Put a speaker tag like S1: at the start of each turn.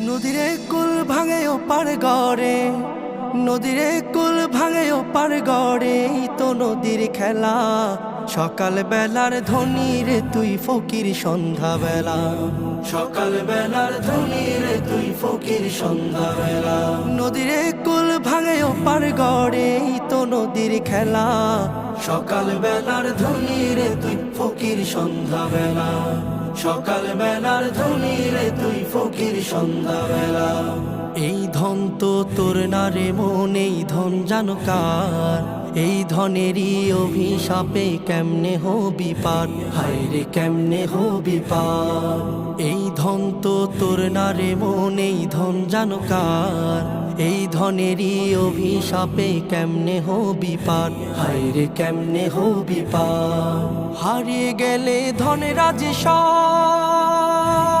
S1: নদীরে কুল ভাঙে ওপার গড়ে, নদীরে কুল ভাঙে ওপার গড়ে, এই তো নদীর খেলা। সকাল বেলার ধনী রে তুই ফকির সন্ধ্যা বেলা, সকাল বেলার ধনী রে তুই ফকির সন্ধ্যা বেলা। নদীরে কুল ভাঙে ওপার গড়ে, এই তো নদীর খেলা। সকাল বেলার ধনী রে তুই ফকির সন্ধ্যা বেলা, সকাল বেলার ধনী রে তুই ফকির সন্ধ্যা বেলা। এই ধন তো তোর না রে মন, এই ধন জানো কার? এই ধনেরই অভিশাপে কেমনে হবি পার, হায় রে কেমনে হবি পার। এই ধন তো তোর না রে মন, এই ধন জানো কার? এই ধনেরই অভিশাপে কেমনে হবি পার, হায় রে কেমনে হবি পার। হারিয়ে গেলে ধনেরা যে সব,